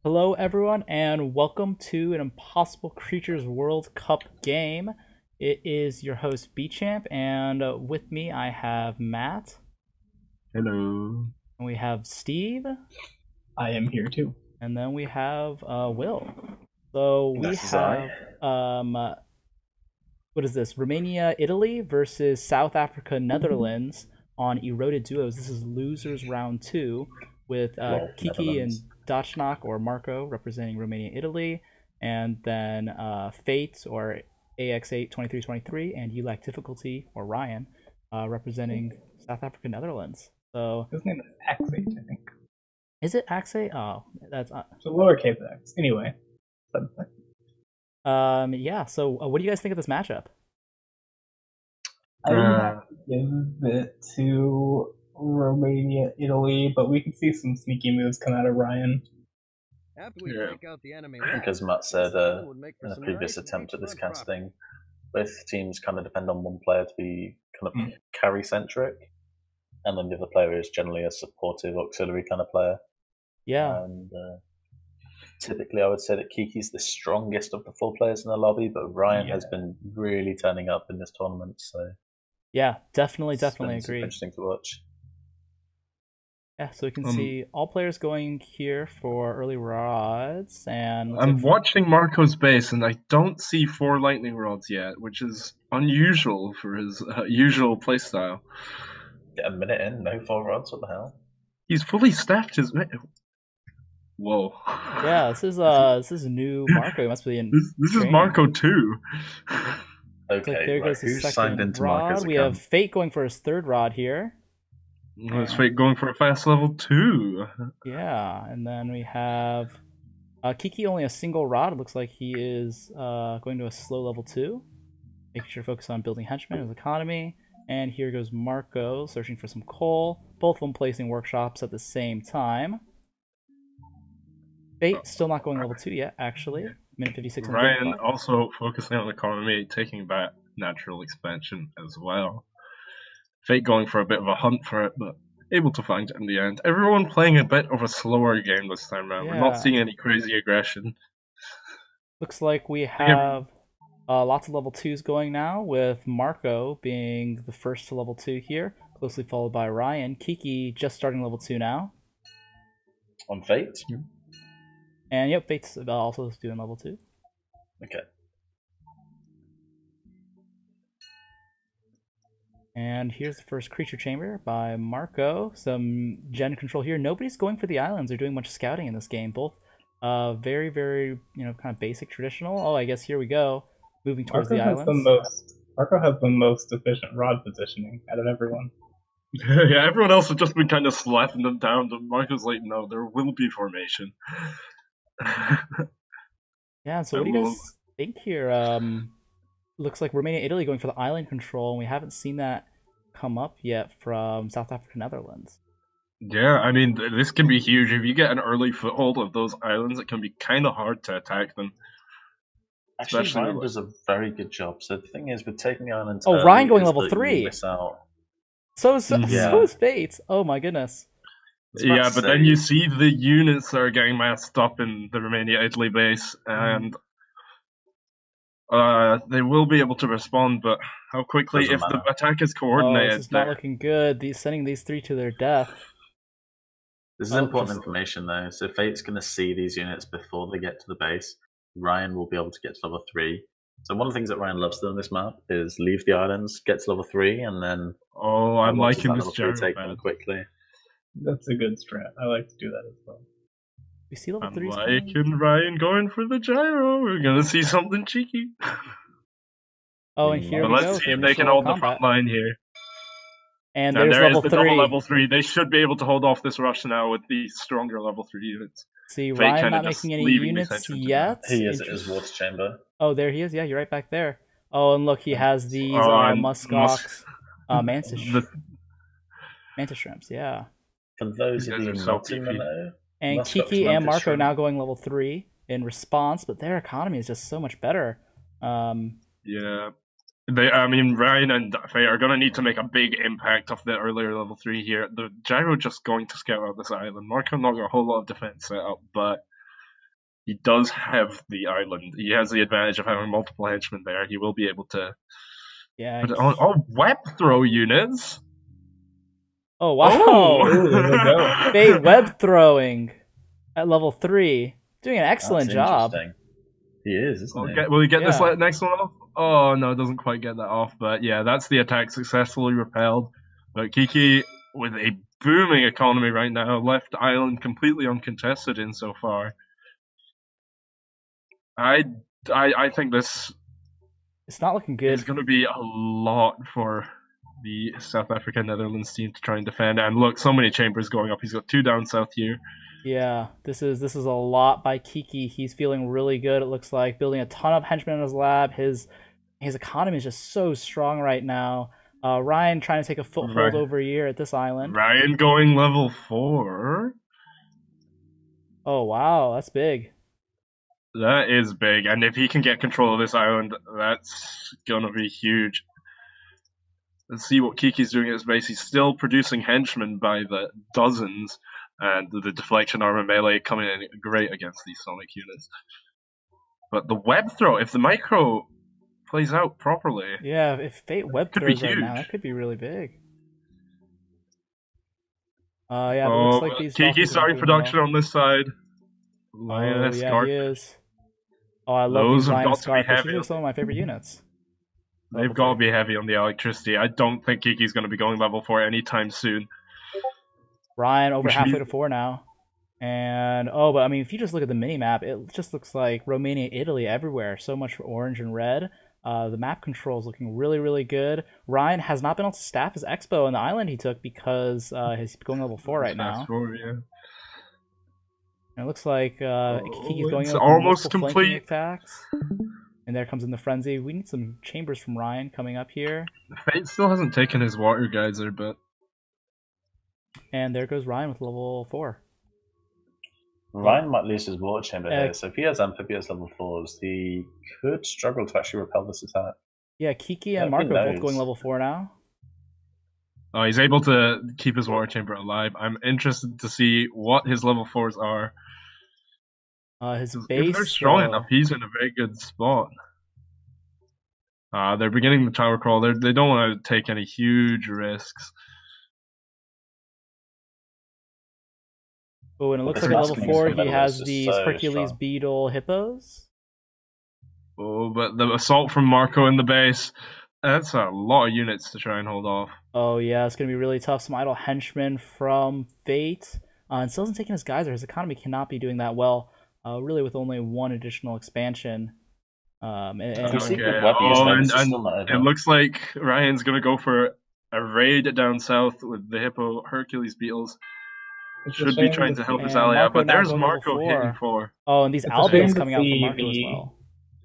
Hello, everyone, and welcome to an Impossible Creatures World Cup game. It is your host, B-Champ, and with me I have Matt. Hello. And we have Steve. I am here too. And then we have Will. So we have, what is this? Romania-Italy versus South Africa-Netherlands on Eroded Duos. This is Losers Round 2 with Kiki and Dachnak or Marco representing Romania-Italy, and then Fate or AX82323 and ULAC Difficulty or Ryan representing South Africa-Netherlands. So his name is X8, I think. Is it Axe? Oh, that's so lowercase x. Anyway. Yeah. So, what do you guys think of this matchup? I would give it to Romania, Italy, but we could see some sneaky moves come out of Ryan. I think, as Matt said in a previous attempt at this casting, both teams kind of depend on one player to be kind of carry centric, and then the other player is generally a supportive auxiliary kind of player. Yeah. And typically, I would say that Kiki's the strongest of the four players in the lobby, but Ryan has been really turning up in this tournament. So yeah, definitely agree. Interesting to watch. Yeah, so we can see all players going here for early rods, and I'm watching Marco's base, and I don't see 4 lightning rods yet, which is unusual for his usual playstyle. Get a minute in, no 4 rods. What the hell? He's fully stacked his. Whoa. Yeah, this is new Marco. He must be in. This is Marco too. Okay, like there goes who's the signed into rod. Marco's account? We have Fate going for his 3rd rod here. It's Fate going for a fast level 2. Yeah, and then we have Kiki only a single rod. It looks like he is going to a slow level 2. Making sure to focus on building henchmen, his economy. And here goes Marco searching for some coal. Both of them placing workshops at the same time. Fate still not going level 2 yet, actually. Minute 56. Ryan also focusing on economy, taking back natural expansion as well. Fate going for a bit of a hunt for it, but able to find it in the end. Everyone playing a bit of a slower game this time around. We're not seeing any crazy aggression. Looks like we have lots of level 2s going now, with Marco being the first to level 2 here, closely followed by Ryan. Kiki just starting level 2 now. On Fate? And yep, Fate's also doing level 2. Okay. And here's the first creature chamber by Marco. Some gen control here. Nobody's going for the islands or doing much scouting in this game. Both very, very, kind of basic traditional. Oh, I guess here we go. Moving towards the islands. Marco has the most efficient rod positioning out of everyone. Yeah, everyone else has just been kind of slapping them down. Marco's like, no, there will be formation. Yeah, so what do you guys think here? Looks like Romania-Italy going for the island control, and we haven't seen that come up yet from South Africa-Netherlands. Yeah, I mean, this can be huge. If you get an early foothold of those islands, it can be kind of hard to attack them. Actually, Ryan does a very good job. So the thing is, with taking the islands... Oh, Ryan going level 3! Miss out. So is Fate. Oh my goodness. Yeah, but then you see the units that are getting massed up in the Romania-Italy base, and they will be able to respond, but how quickly, if the attack is coordinated... this is not looking good. Sending these 3 to their death. This is important information, though. So Fate's going to see these units before they get to the base. Ryan will be able to get to level 3. So one of the things that Ryan loves to do on this map is leave the islands, get to level 3, and then... Oh, I'm liking this gyro, take them quickly. That's a good strat. I like to do that as well. We see level 3. I'm liking Ryan going for the gyro. We're gonna see something cheeky. Oh, and here we go. Let's see if they can hold the front line here. And there's level 3. Level 3. They should be able to hold off this rush now with the stronger level 3 units. See, Ryan not making any units yet. He is at his water chamber. Oh, there he is. Yeah, you're right back there. Oh, and look, he has these muskox mantis shrimps. Yeah. For those of you not in the know, and Kiki and Marco now going level 3 in response, but their economy is just so much better. Yeah. Ryan and Faye are going to need to make a big impact off the earlier level 3 here. The gyro just going to scout out this island. Marco not got a whole lot of defense set up, but he does have the island. He has the advantage of having multiple henchmen there. He will be able to put it on. Oh, web throw units! Oh, wow! Oh, there we go. Fate web throwing at level 3. Doing an excellent That's job. interesting. He is, isn't he? Will he get this Yeah. next one off? Oh, no, it doesn't quite get that off. But yeah, that's the attack successfully repelled. But Kiki, with a booming economy right now, left island completely uncontested in so far. I think this It's not looking good. is going to be a lot for the South Africa Netherlands team to try and defend. And look, so many chambers going up. He's got 2 down south here. Yeah, this is a lot by Kiki. He's feeling really good. It looks like building a ton of henchmen in his lab. His economy is just so strong right now. Ryan trying to take a foothold over here at this island. Ryan going level 4. Oh wow, that's big. That is big, and if he can get control of this island, that's gonna be huge. Let's see what Kiki's doing at his base. He's still producing henchmen by the dozens, and the deflection armor melee coming in great against these sonic units. But the web throw, if the micro plays out properly, yeah, if Fate web throws right now, that could be really big. Yeah, it looks like these Kiki starting production on this side. Lioness yeah, he is. Oh, I love these Lioness Scarfish. These are some of my favorite units. They've got to be heavy on the electricity. I don't think Kiki's going to be going level 4 anytime soon. Ryan over halfway to 4 now. And, but I mean, if you just look at the mini-map, it just looks like Romania-Italy everywhere. So much orange and red. The map control is looking really, really good. Ryan has not been able to staff his expo on the island he took because he's going level 4 right now. And it looks like Kiki's going in almost complete attacks. And there comes in the frenzy. We need some chambers from Ryan coming up here. Fate still hasn't taken his water geyser, but... And there goes Ryan with level 4. Ryan might lose his water chamber here, so if he has amphibious level 4s, he could struggle to actually repel this attack. Yeah, Kiki and Marco both going level 4 now. Oh, he's able to keep his water chamber alive. I'm interested to see what his level 4s are. His base... If they're strong enough, he's in a very good spot. They're beginning the tower crawl. They don't want to take any huge risks. Oh, and it looks like at level 4 he has these Hercules Beetle Hippos. Oh, but the assault from Marco in the base, that's a lot of units to try and hold off. Oh yeah, it's going to be really tough. Some idle henchmen from Fate. And still hasn't taken his geyser. His economy cannot be doing that well, really with only 1 additional expansion. It looks like Ryan's going to go for a raid down south with the Hippo Hercules Beetles. Should be trying to help his ally out, but there's Marco hitting 4. Oh, and these Albions coming out from Marco as well.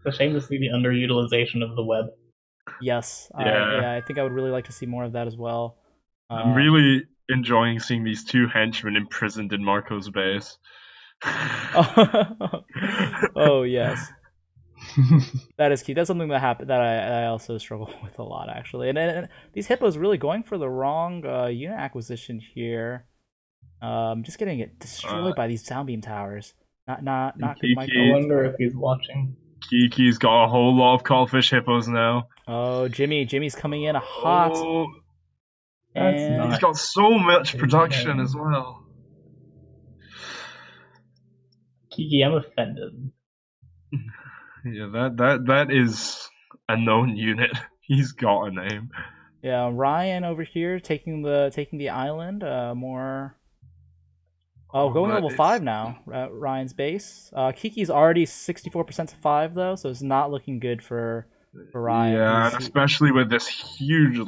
It's a shame to see the underutilization of the web. Yes, yeah, I think I would really like to see more of that as well. I'm really enjoying seeing these 2 henchmen imprisoned in Marco's base. Oh yes. That is key. That's something that happened that I also struggle with a lot actually. And these hippos really going for the wrong unit acquisition here. Just getting it destroyed by these soundbeam towers. Not good. Michael. I wonder if he's watching. Kiki's got a whole lot of Callfish Hippos now. Oh, Jimmy's coming in hot. Oh, and he's got so much production as well. Kiki, I'm offended. Yeah, that is a known unit. He's got a name. Yeah, Ryan over here taking the island. More. Oh, going level 5 now. Ryan's base. Kiki's already 64% to 5 though, so it's not looking good for Ryan. Yeah, and especially with this huge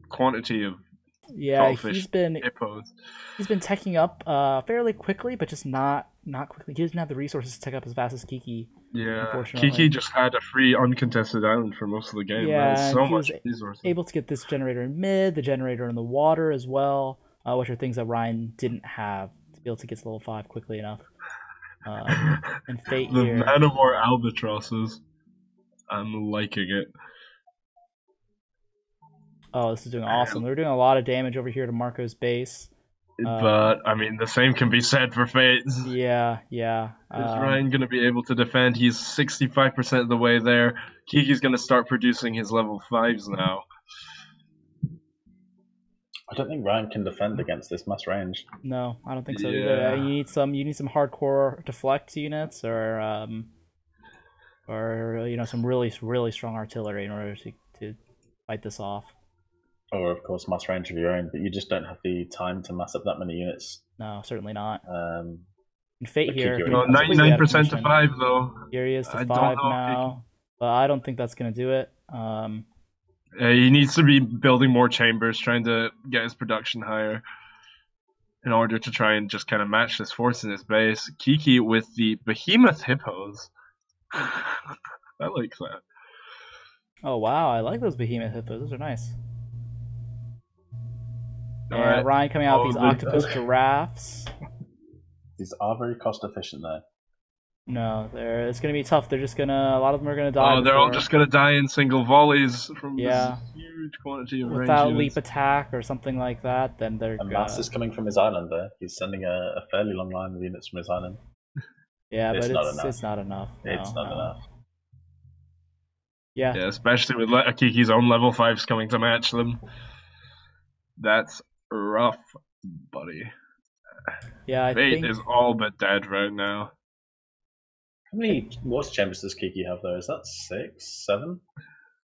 quantity of he's been teching up fairly quickly, but just not quickly. He doesn't have the resources to tech up as fast as Kiki. Yeah, unfortunately. Kiki just had a free uncontested island for most of the game. Yeah, so much resources. Able to get this generator in mid, the generator in the water as well, which are things that Ryan didn't have to be able to get to level 5 quickly enough. And Fate the here. Man of War albatrosses. I'm liking it. Oh, this is doing awesome. They're doing a lot of damage over here to Marco's base. But I mean, the same can be said for Fate. Yeah. Is Ryan going to be able to defend? He's 65% of the way there. Kiki's going to start producing his level 5s now. I don't think Ryan can defend against this mass range. No, I don't think so either. You need some hardcore deflect units or some really strong artillery in order to fight this off. Or of course mass range of your own, but you just don't have the time to mass up that many units. No, certainly not. And Fate here, 99% to 5 though. Here he is to 5 now, but I don't think that's gonna do it. He needs to be building more chambers, trying to get his production higher in order to try and just kind of match this force in his base. Kiki with the behemoth hippos. I like that. Oh wow, I like those behemoth hippos. Those are nice. All right. Ryan coming out with these octopus giraffes. These are very cost efficient though. No, it's gonna be tough. They're just gonna. A lot of them are gonna die. Oh, they're all just gonna die in single volleys from this huge quantity of range. Without leap attack or something like that, then they're. And Mass is coming from his island there. He's sending a fairly long line of units from his island. Yeah, it's but not enough. It's not enough. It's not enough. Yeah, especially with Kiki's own level 5s coming to match them. That's rough, buddy. Yeah, Fate is all but dead right now. How many water chambers does Kiki have though? Is that 6, 7?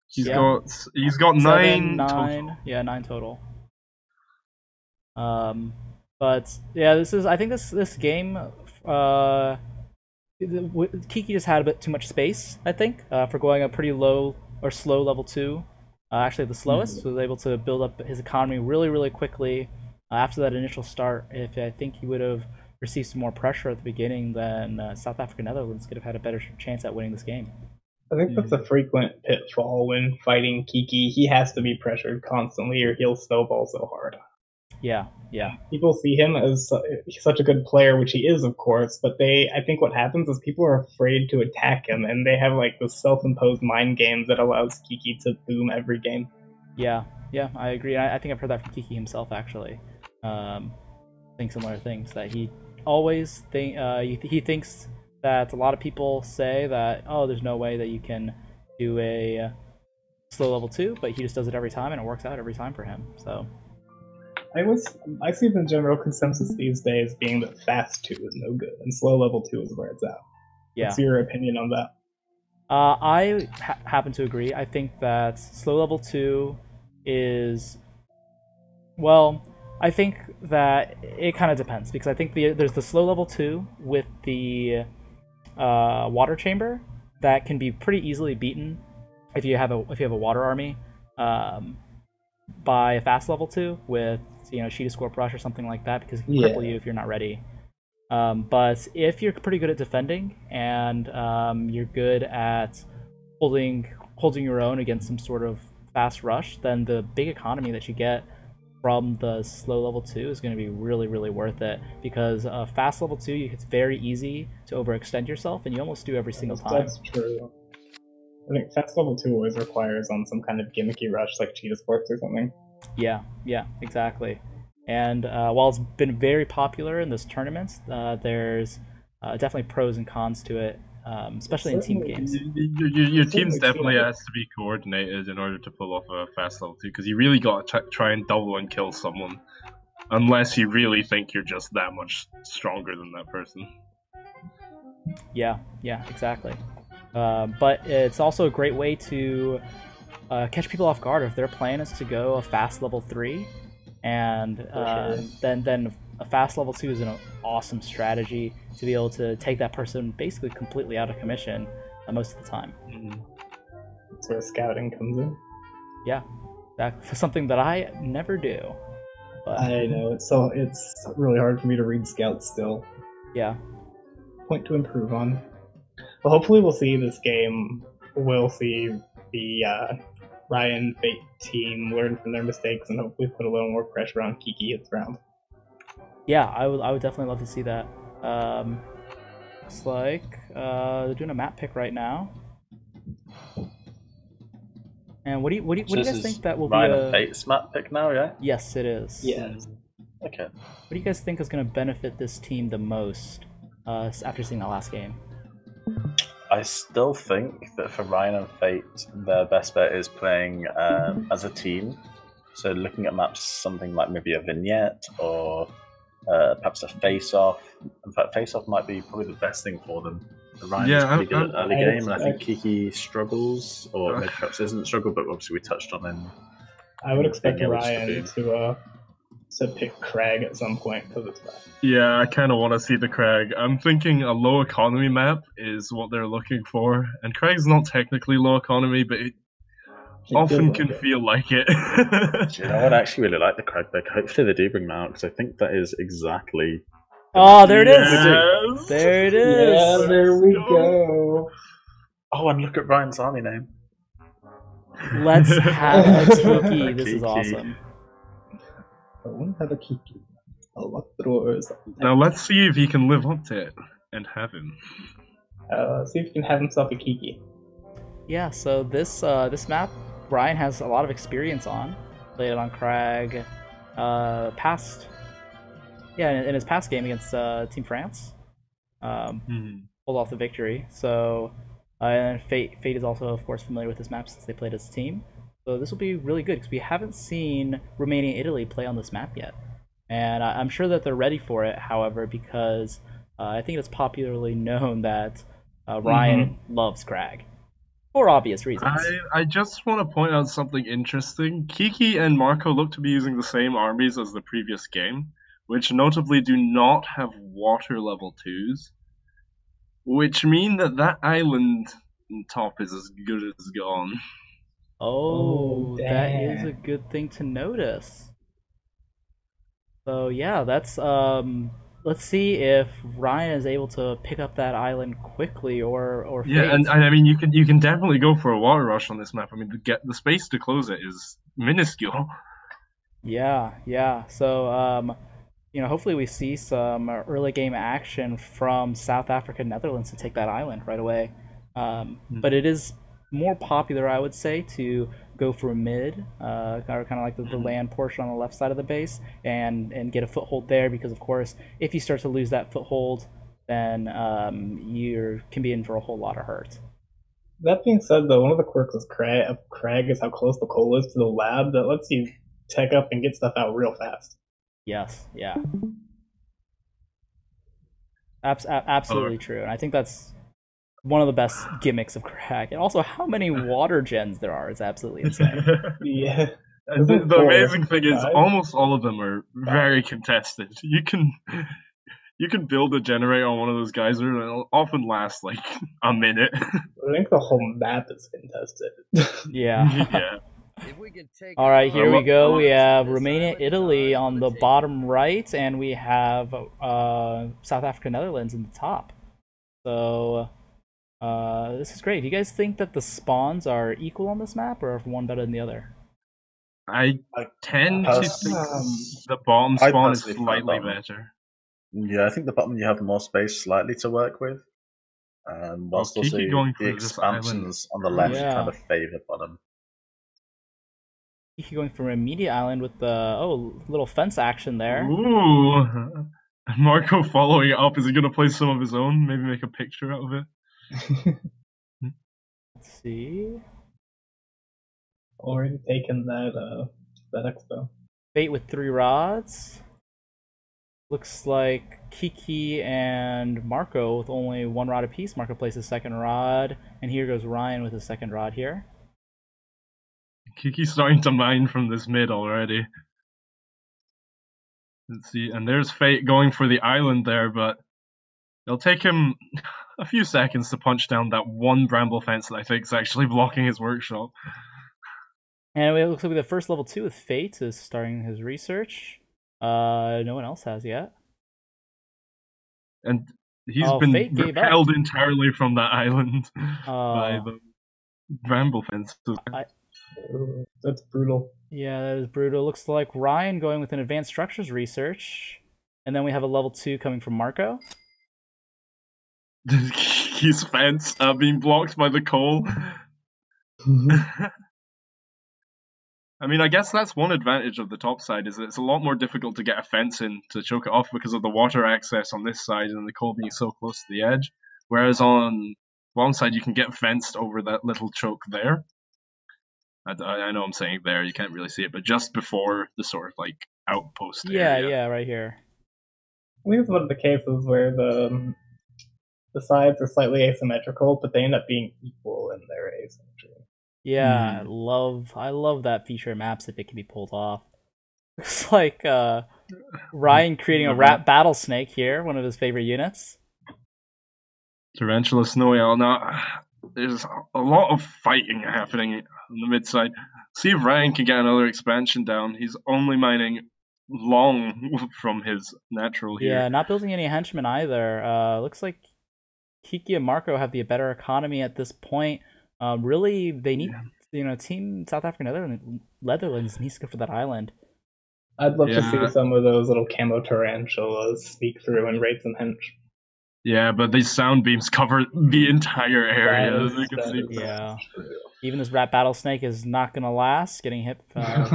He's got 9 total. Yeah, 9 total. But yeah, I think this game Kiki just had a bit too much space, I think, for going a pretty low or slow level 2. Actually the slowest, so he was able to build up his economy really quickly. After that initial start, I think he would have received some more pressure at the beginning, then South Africa Netherlands could have had a better chance at winning this game. I think that's a frequent pitfall when fighting Kiki. He has to be pressured constantly or he'll snowball so hard. Yeah. People see him as such a good player, which he is, of course, but I think what happens is people are afraid to attack him, and they have like this self-imposed mind games that allows Kiki to boom every game. Yeah, I agree. I think I've heard that from Kiki himself, actually. Think similar things, that he always he thinks that a lot of people say that, oh, there's no way that you can do a slow level 2, but he just does it every time and it works out every time for him. So I see the general consensus these days being that fast 2 is no good and slow level 2 is where it's at. Yeah. What's your opinion on that? I happen to agree. I think that slow level 2 is, well, I think that it kind of depends, because I think there's the slow level 2 with the water chamber that can be pretty easily beaten if you have a water army by a fast level 2 with Sheet of Scorp Rush or something like that, because it can cripple you if you're not ready. But if you're pretty good at defending and you're good at holding your own against some sort of fast rush, then the big economy that you get from the slow level 2 is going to be really worth it, because fast level 2, it's very easy to overextend yourself, and you almost do every single time. That's true. I think fast level 2 always requires on some kind of gimmicky rush like Cheetah Sports or something. Yeah, exactly. And while it's been very popular in this tournament, there's definitely pros and cons to it, especially in team games. Your teams definitely has to be coordinated in order to pull off a fast level 2, because you really got to try and double and kill someone, unless you really think you're just that much stronger than that person. Yeah, exactly. But it's also a great way to catch people off guard if their plan is to go a fast level 3, and then a fast level 2 is an awesome strategy to be able to take that person basically completely out of commission most of the time. That's where scouting comes in. Yeah, that's something that I never do. But I know, it's really hard for me to read scouts still. Yeah. Point to improve on. But hopefully we'll see this game. We'll see the Ryan Fate team learn from their mistakes and hopefully put a little more pressure on Kiki this round. Yeah, I would definitely love to see that. Looks like they're doing a map pick right now. And what do you guys think that will Ryan be and Fate's map pick now? Yeah. Yes, it is. Yeah. Okay. What do you guys think is going to benefit this team the most after seeing that last game? I still think that for Ryan and Fate, their best bet is playing as a team. So looking at maps, something like maybe a vignette or perhaps a face-off. In fact, face-off might be probably the best thing for them. Ryan is pretty good at early game, and I think Kiki struggles, or maybe perhaps isn't struggle, but obviously we touched on him. I would expect Ryan to pick Crag at some point because it's bad. Yeah, I kind of want to see the Crag. I'm thinking a low economy map is what they're looking for, and Crag's not technically low economy, but it often can feel like it. You know what? I actually really like the Crag deck. Hopefully they do bring them out, because I think that is exactly... Oh, there it is! There it is! Yeah, there we go. Oh, and look at Ryan's army name. Let's have a Kiki. This is awesome. I won't have a Kiki. Now let's see if he can live up to it and have him. See if he can have himself a Kiki. Yeah, so this map, Ryan has a lot of experience on. Played it on Crag. In his past game against Team France. Pulled off the victory. So, and Fate is also, of course, familiar with this map since they played as a team. So this will be really good because we haven't seen Romania-Italy play on this map yet. And I'm sure that they're ready for it, however, because I think it's popularly known that Ryan loves Crag. For obvious reasons. I just want to point out something interesting. Kiki and Marco look to be using the same armies as the previous game, which notably do not have water level 2s, which mean that island top is as good as gone. Oh, that is a good thing to notice. So yeah, that's let's see if Ryan is able to pick up that island quickly or yeah, Fate. and I mean you can definitely go for a water rush on this map. I mean the space to close it is minuscule. Yeah. So hopefully we see some early game action from South Africa, Netherlands to take that island right away. But it is more popular, I would say, to go for mid, or kind of like the land portion on the left side of the base, and get a foothold there, because of course, if you start to lose that foothold, then you can be in for a whole lot of hurt. That being said, though, one of the quirks of Crag is how close the coal is to the lab that lets you tech up and get stuff out real fast. Yes, yeah. Absolutely true, and I think that's one of the best gimmicks of Crag. And also, how many water gens there are is absolutely insane. Yeah. And the amazing thing is, almost all of them are very contested. You can build a generator on one of those geysers, and it'll often last like a minute. I think the whole map is contested. Yeah. All right, here we go. We have Romania-Italy on the bottom right, and we have South Africa, Netherlands in the top. So this is great. Do you guys think that the spawns are equal on this map, or if one better than the other? I tend to think the bottom spawn is slightly better. Yeah, I think the bottom you have more space slightly to work with. Whilst also the expansions on the left kind of favour bottom. Kiki going for a media island with the little fence action there. Ooh, Marco following it up. Is he gonna play some of his own? Maybe make a picture out of it. Let's see. Already taken that expo. Fate with 3 rods. Looks like Kiki and Marco with only 1 rod apiece. Marco plays his second rod, and here goes Ryan with his second rod here. Kiki's starting to mine from this mid already. Let's see, and there's Fate going for the island there, but it'll take him a few seconds to punch down that one bramble fence that I think is actually blocking his workshop. And it looks like the first level 2 with Fate is starting his research. No one else has yet. And he's been repelled entirely from that island by the bramble fence. That's brutal. Yeah, that is brutal. Looks like Ryan going with an advanced structures research. And then we have a level 2 coming from Marco. His fence being blocked by the coal. I mean, I guess that's one advantage of the top side, is that it's a lot more difficult to get a fence in to choke it off because of the water access on this side and the coal being so close to the edge. Whereas on one side, you can get fenced over that little choke there. I know I'm saying there, you can't really see it, but just before the sort of like outpost area. Yeah, right here. I think it's one of the cases where the sides are slightly asymmetrical, but they end up being equal in their asymmetry. Yeah, I love that feature in maps if it can be pulled off. Looks like Ryan creating a rat battle snake here, one of his favorite units. Tarantula Snowy Owl. Now, there's a lot of fighting happening on the mid side. See if Ryan can get another expansion down. He's only mining long from his natural here. Yeah, not building any henchmen either. Looks like Kiki and Marco have the better economy at this point. Really, they need, Team South Africa Netherlands needs to go for that island. I'd love to see some of those little camo tarantulas sneak through and raid some hench. Yeah, but these sound beams cover the entire area. Yeah. Even this rat battle snake is not gonna last, getting hit,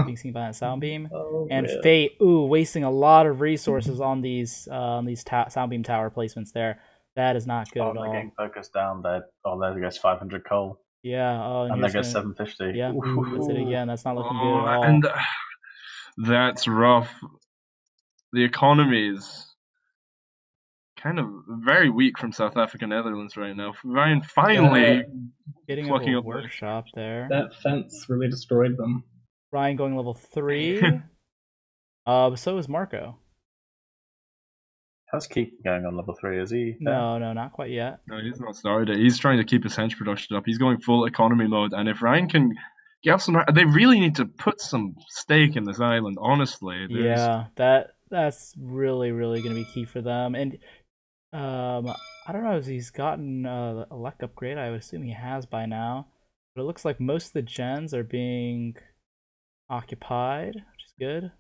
being seen by that sound beam. And really? Fate, wasting a lot of resources on these sound beam tower placements there. That is not good at all. Getting focused down there. Oh, there goes 500 coal. Yeah. And there goes 750. Yeah, that's it again. That's not looking good at all. And that's rough. The economy is kind of very weak from South Africa Netherlands right now. Ryan finally getting a workshop there. That fence really destroyed them. Ryan going level 3. So is Marco. How's Kiki going on level 3? Is he? No, not quite yet. No, he's not started. He's trying to keep his hench production up. He's going full economy mode, and if Ryan can get some, they really need to put some stake in this island. Honestly, yeah, that's really going to be key for them. And I don't know if he's gotten a luck upgrade. I would assume he has by now. But it looks like most of the gens are being occupied, which is good.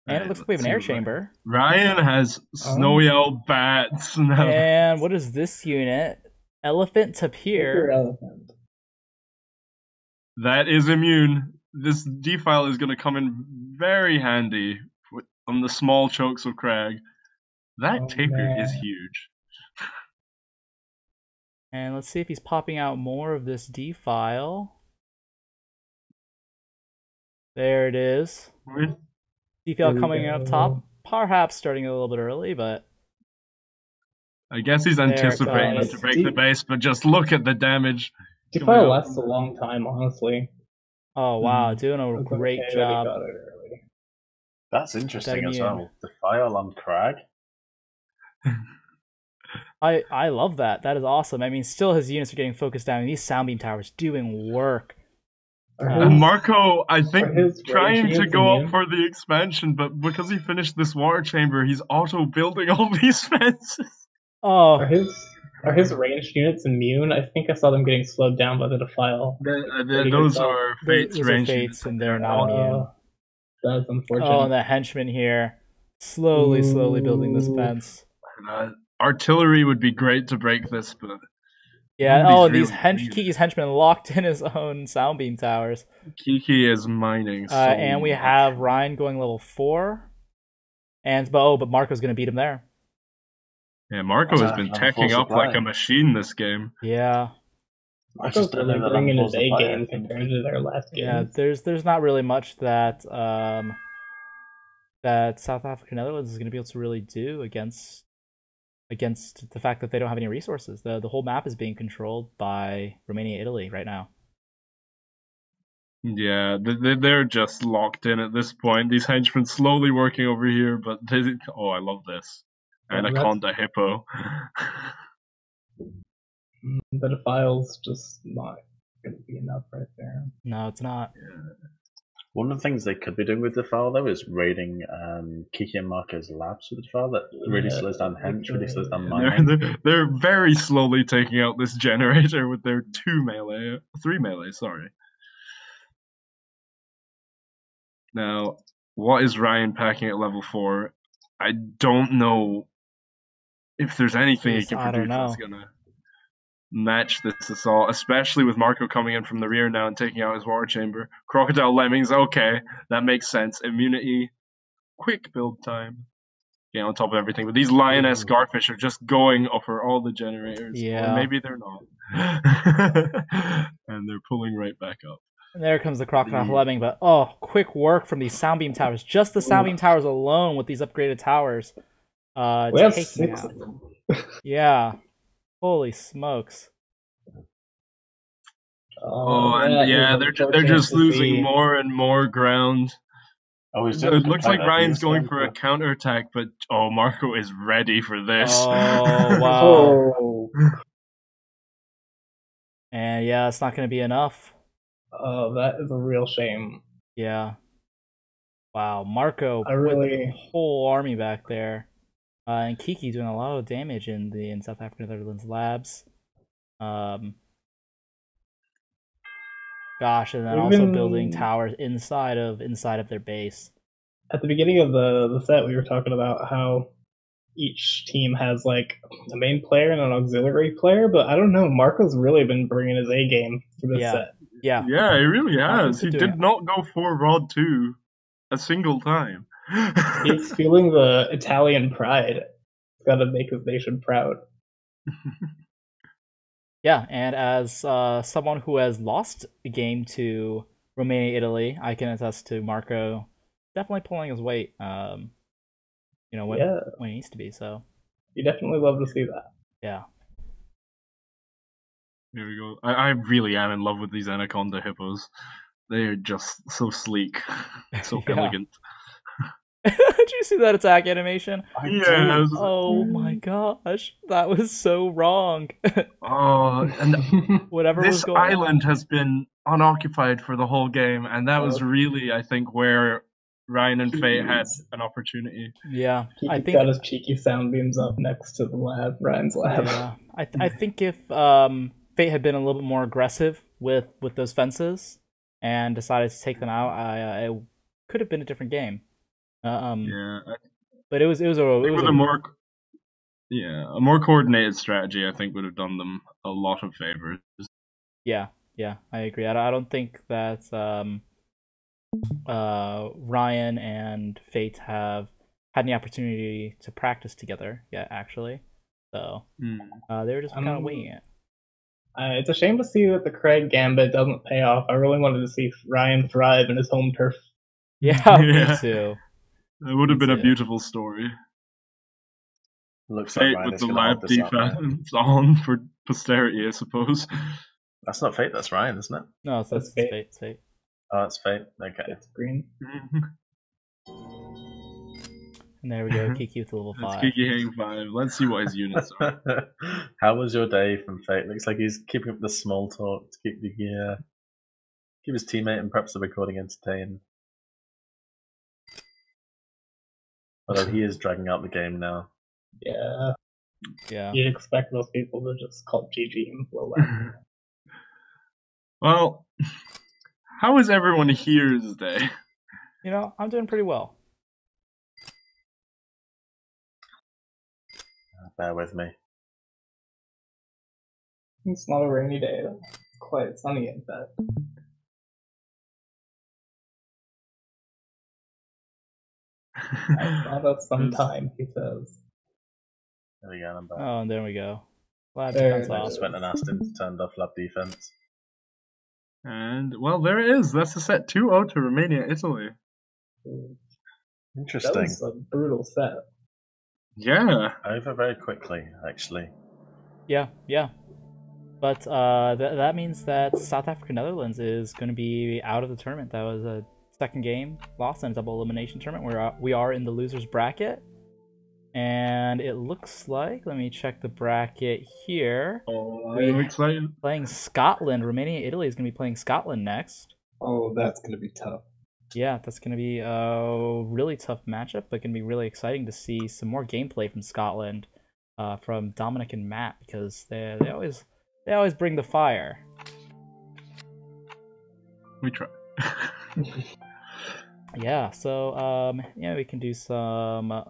And it looks like we have an air chamber. Ryan has snowy owl bats. And what is this unit? Elephant Tapir. Elephant. That is immune. This defile is going to come in very handy on the small chokes of crag. That tapir is huge. And let's see if he's popping out more of this defile. There it is. Defile coming up top. Perhaps starting a little bit early, but I guess he's anticipating to break the base, but just look at the damage. Defile lasts a long time, honestly. Oh wow, doing a great job. That's interesting as well. Defile on crag. I love that. That is awesome. I mean, still his units are getting focused down, and these sound beam towers doing work. Marco, I think, trying to go up for the expansion, but because he finished this water chamber, he's auto-building all these fences. Oh. Are his ranged units immune? I think I saw them getting slowed down by the defile. Those are Fate's ranged units, and they're not immune. That's unfortunate. Oh, and the henchman here, slowly building this fence. Artillery would be great to break this, but yeah. Kiki's henchmen locked in his own sound beam towers. Kiki is mining. And we have Ryan going level 4, but Marco's gonna beat him there. Yeah, Marco has been teching up like a machine this game. Yeah. Marco's really bringing his A game compared to their last game. Yeah, there's not really much that that South Africa Netherlands is going to be able to really do against the fact that they don't have any resources. The whole map is being controlled by Romania-Italy right now. Yeah, they're just locked in at this point. These henchmen slowly working over here, but I love this. Anaconda Hippo. The defile's just not going to be enough right there. No, it's not. Yeah. One of the things they could be doing with the defile, though, is raiding Kiki and Marco's labs with the defile. That really slows down hench, really slows down mining. They're very slowly taking out this generator with their 3 melee, sorry. Now, what is Ryan packing at level 4? I don't know if there's anything he can produce that's gonna. match this assault, especially with Marco coming in from the rear now and taking out his water chamber. Crocodile Lemmings, okay, that makes sense. Immunity, quick build time. Yeah, on top of everything. But these Lioness Garfish are just going for all the generators. Yeah. Or maybe they're not. And they're pulling right back up. And there comes the Crocodile Lemming, but oh, quick work from these Soundbeam Towers. Just the Soundbeam Towers alone with these upgraded towers. We have 6 out. of them. Yeah. Holy smokes. They're just losing more and more ground. Oh, it looks like Ryan's going for a counterattack, but Marco is ready for this. Oh, wow. And yeah, it's not going to be enough. Oh, that is a real shame. Yeah. Wow, Marco with the whole army back there. And Kiki doing a lot of damage in South Africa Netherlands labs. Gosh, and then also building towers inside of their base. At the beginning of the set, we were talking about how each team has like a main player and an auxiliary player, but I don't know. Marco's really been bringing his A game for this set. Yeah, he really has. He did not go for Rod 2 a single time. He's feeling the Italian pride. He's got to make his nation proud. Yeah, and as someone who has lost a game to Romania-Italy, I can attest to Marco definitely pulling his weight. When he needs to be. So you definitely love to see that. Yeah. Here we go. I really am in love with these Anaconda hippos. They are just so sleek, so elegant. Did you see that attack animation? Yes. Oh my gosh, that was so wrong. And whatever this was going island has been unoccupied for the whole game, and that was really, I think, where Ryan and Faye had an opportunity. Yeah, I think got his cheeky sound beams up next to the lab, Ryan's lab. Yeah, I think if Fate had been a little bit more aggressive with those fences and decided to take them out, it could have been a different game. But it was a more coordinated strategy. I think would have done them a lot of favors. Yeah, I agree. I don't think that Ryan and Fate have had any opportunity to practice together yet, actually. So they were just kind of winging it. It's a shame to see that the Craig Gambit doesn't pay off. I really wanted to see Ryan thrive in his home turf. Yeah, me too. It would have been a beautiful story. Looks like Ryan with the lab defense on for posterity, I suppose. That's not Fate, that's Ryan, isn't it? No, that's Fate. It's Fate. Oh, it's Fate. Okay. It's green. And there we go, Kiki with level 5. That's Kiki hitting 5. Let's see what his units are. How was your day from Fate? Looks like he's keeping up the small talk to keep his teammate and perhaps the recording entertained. Although he is dragging out the game now. Yeah. Yeah. You'd expect those people to just call GG and blow that. Well, how is everyone here's day? I'm doing pretty well. Bear with me. It's not a rainy day. It's quite sunny in fact. I thought of some time, he says. There we go, I'm back. Oh, and there we go. Lab defense I just went and asked him to turn off lab defense. And, well, there it is. That's the set 2-0 to Romania-Italy. Interesting. That was a brutal set. Yeah. Over very quickly, actually. Yeah. But that means that South Africa Netherlands is going to be out of the tournament. That was a second game lost in a double elimination tournament where we are in the losers bracket. And it looks like, let me check the bracket here. Oh, I'm excited. Playing Scotland. Romania-Italy is going to be playing Scotland next. Oh, that's going to be tough. Yeah, that's going to be a really tough matchup, but going to be really exciting to see some more gameplay from Scotland, from Dominic and Matt, because they always bring the fire. We try. Yeah, so we can do some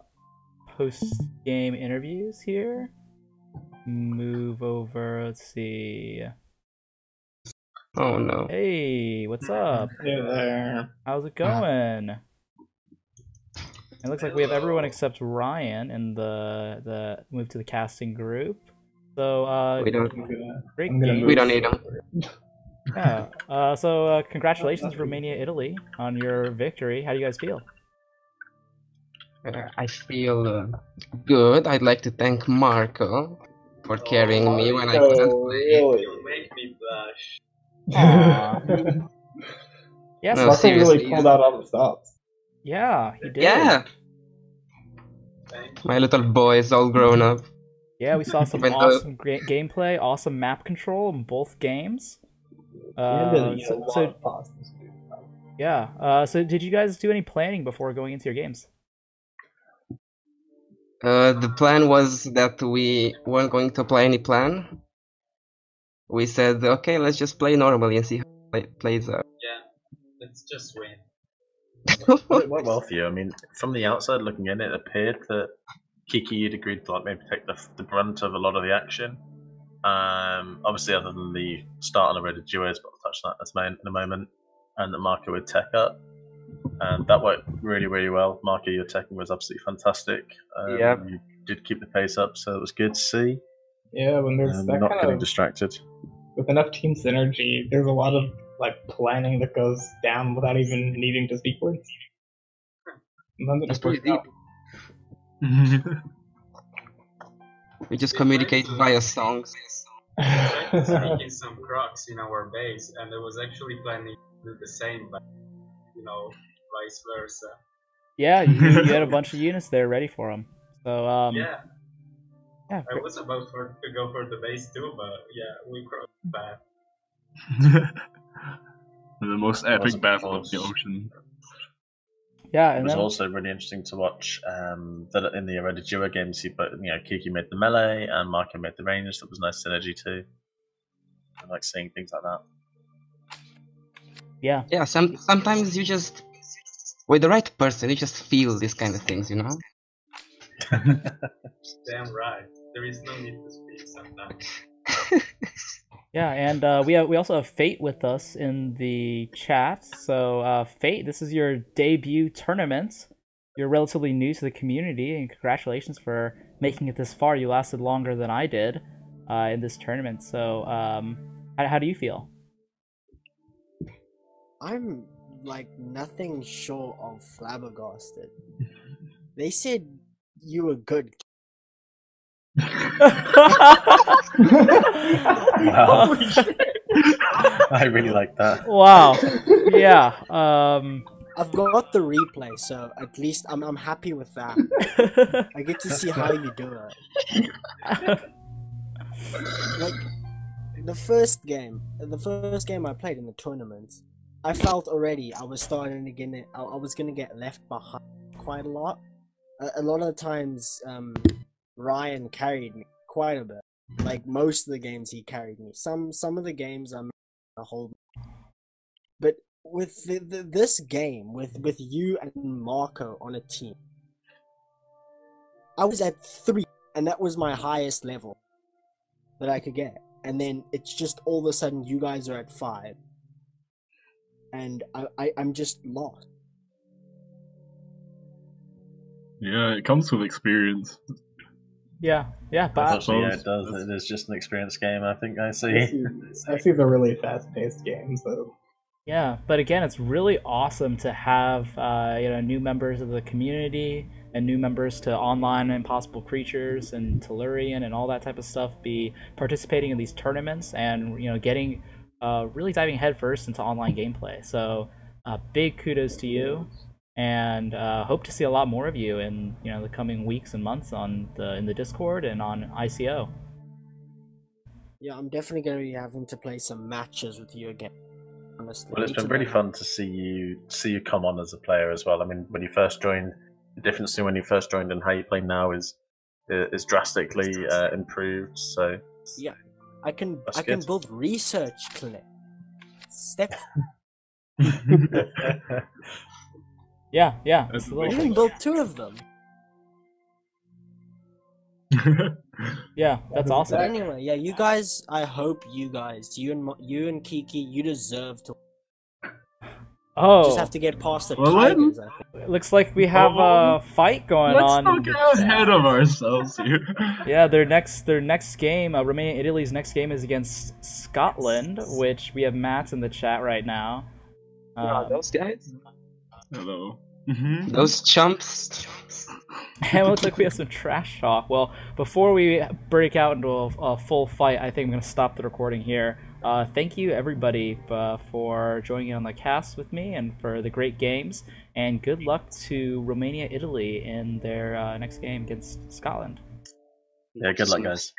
post-game interviews here. move over. Let's see. Oh no. Hey, what's up? Hey there. How's it going? It looks like we have everyone except Ryan in the move to the casting group. So We don't. great I'm gonna game. We don't need them. Yeah. So congratulations, Romania-Italy, on your victory. How do you guys feel? I feel good. I'd like to thank Marco for carrying me when I couldn't play. Really? You make me blush. Aww. Yes. No, Marco seriously. really pulled out all the stops. Yeah, he did. Yeah. Thank My little boy is all grown up. Yeah, we saw some Even though- awesome gameplay, awesome map control in both games. So did you guys do any planning before going into your games? The plan was that we weren't going to play any plan. We said, okay, let's just play normally and see how it plays out. Yeah, let's just win. It went well for you. I mean, from the outside looking in, it appeared that Kiki, you'd agreed to like maybe take the brunt of a lot of the action. Obviously, other than the start on the Reddit duos, but I'll touch on that in a moment. And that Marco would tech up. And that worked really, really well. Marco, your teching was absolutely fantastic. Yep. You did keep the pace up, so it was good to see. Yeah, when there's that Not kind getting of distracted. with enough team synergy, there's a lot of like planning that goes down without even needing to speak words. Sometimes it That's just works pretty deep. out. We just communicate via songs. Tried to sneak in some crocs in our base, and I was actually planning to do the same, but vice versa. Yeah, you had a bunch of units there ready for him. So Yeah, yeah. I was about to go for the base too, but yeah, we crossed the path. The most epic battle of the ocean. Yeah, It and was then also really interesting to watch that in the Reddit duo games, Kiki made the melee and Marco made the range. That was nice synergy too. I like seeing things like that. yeah. Yeah, sometimes you just, with the right person, you just feel these kind of things, you know? Damn right. There is no need to speak sometimes. Yeah, and we also have Fate with us in the chat. So Fate, this is your debut tournament. You're relatively new to the community, and congratulations for making it this far. You lasted longer than I did in this tournament. So how do you feel? I'm like nothing short of flabbergasted. They said you were good. Wow. I really like that. Wow. Yeah. I've got the replay, so at least I'm happy with that. I get to see how you do it. Like the first game I played in the tournament, I felt already I was starting to get I was gonna get left behind quite a lot. A lot of the times, Ryan carried me quite a bit. Like most of the games, he carried me. Some of the games I'm a hold, but with this game, with you and Marco on a team, I was at 3, and that was my highest level that I could get. And then it's just all of a sudden you guys are at 5, and I'm just lost. Yeah, it comes with experience. Yeah, but Unfortunately, yeah, it does. It is just an experience game, I think I see. I see the really fast-paced games, though. yeah, but again, it's really awesome to have new members of the community and new members to Online Impossible Creatures and Tellurian and all that type of stuff be participating in these tournaments and getting really diving headfirst into online gameplay. So big kudos to you, and hope to see a lot more of you in the coming weeks and months in the Discord and on ICO. Yeah, I'm definitely going to be having to play some matches with you again. Honestly, Well, it's been really fun to see you come on as a player as well. I mean, when you first joined, the difference in when you first joined and how you play now is drastically improved. So yeah, I can good. build research clinic. Step. Yeah. It's a I little can build 2 of them. Yeah, that's awesome. But anyway, yeah, you guys. I hope you guys, you and Kiki, you deserve to. Oh, Just have to get past the Well, Tigers. I think. looks like we have a fight going Let's on. not in the get chat. ahead of ourselves here. Yeah, their next game, Romania-Italy's next game is against Scotland, which we have Matt in the chat right now. Those guys? Hello. Those chumps? And it looks like we have some trash talk. Well, before we break out into a full fight, I think I'm going to stop the recording here. Thank you, everybody, for joining in on the cast with me and for the great games. And good luck to Romania-Italy in their next game against Scotland. Yeah, good luck, guys.